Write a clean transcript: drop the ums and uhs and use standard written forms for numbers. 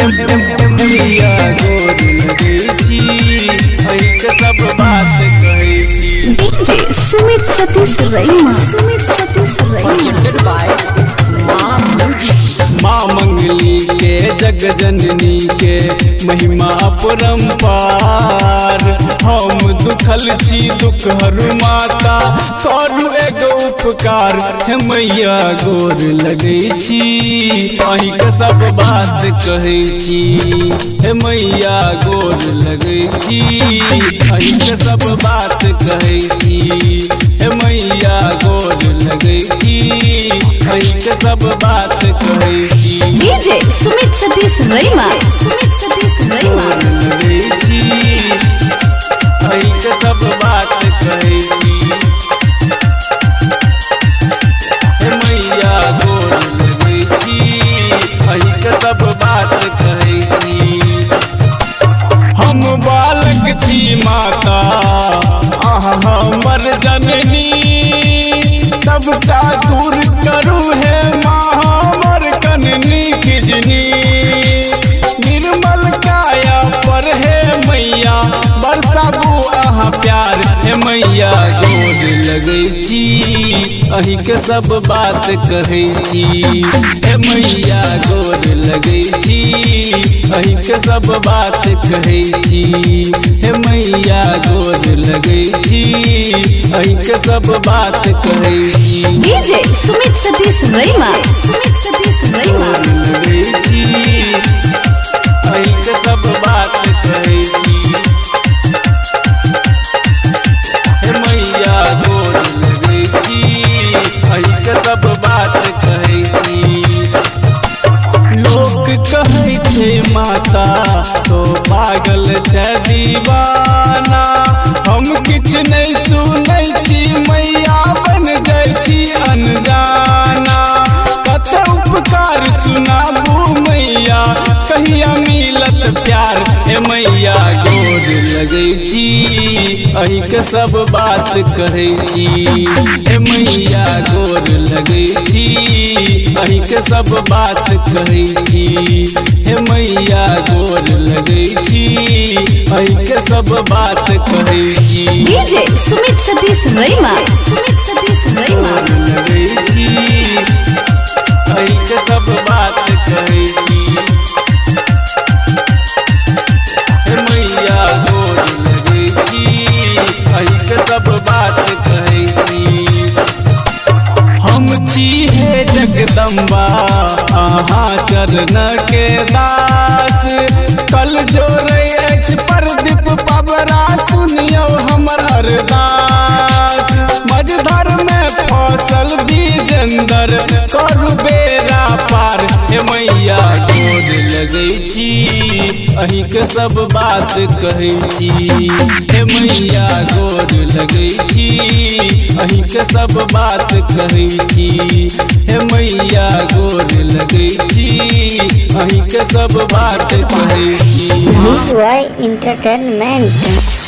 मैया गोर लगै छी अहि के सब बात कहै छी। डीजे सुमित सतीश रैमा, सुमित सतीश रैमा। माँ मंगली के जग जननी के महिमा अपरंपार। हम दुखल छी दुख हरू माता करू एगो उपकार। हे मैया गोर लगै छी अहि के सब बात कहै छी। हे मैया गोर लगै छी अहि के सब बात कहै छी। हे मैया गोर लगै छी अहि के सब बात कहै छी। डीजे सुमित सतीश रैमा, सुमित सतीश रैमा। लगै छी अहि के सब बात कहै छी। हे मैया गोर लगै छी अहि के सब बात कहै छी। हम बालक छी माता अहाँ हमर जननी। सबटा दूर करू हे माँ हमर कननी खिजनी। निर्मल काया पर हे मैया बरसाबू अहाँ प्यार। हे मैया गोर लगै छी अहि के सब बात कहै छी। हे मैया गोर लगै छी अहि के सब बात कहै छी। हे मैया गोर लगै छी अहि के सब बात कहै छी। डीजे सुमित सतीश रैमा, सुमित सतीश रैमा। लगै छी अहि के सब बात कहै छी। हे मैया गोर लगै छी अहि के सब बात कहै छी। लोक कहै छै माता तो पागल छै दीवाना। हम किछ नहीं सुनै छी मैया बन जाइ छी अनजाना। कत उपकार सुनाबू मैया कहिया मिलत प्यार। हे मैया गोर लगै छी अहि के सब बात कहै छी। हे मैया गोर लगै छी अहि के सब बात कहै छी। हे मैया गोर लगै छी अहि के सब बात कहै छी। डीजे सुमित सतीश रैमा, सुमित सतीश रैमा। लगै छी अहि के सब बात कहै छी। हे मैया गोर लगै छी अहि के सब बात कहै छी। हम छी हे जगदम्बा अहाँ चरण के दास। कल जोड़ै अछि प्रदीप पबरा सुनियौ हमर अरदास। मझधर में फसल बीजेंदर करू बेरा पार। हे मैया गोर लगै छी अहि के सब बात कहै छी। हे मैया गोर लगै छी अहि के सब बात कहै छी। हे मैया गोर लगै छी अहि के सब बात कहै छी। Entertainment।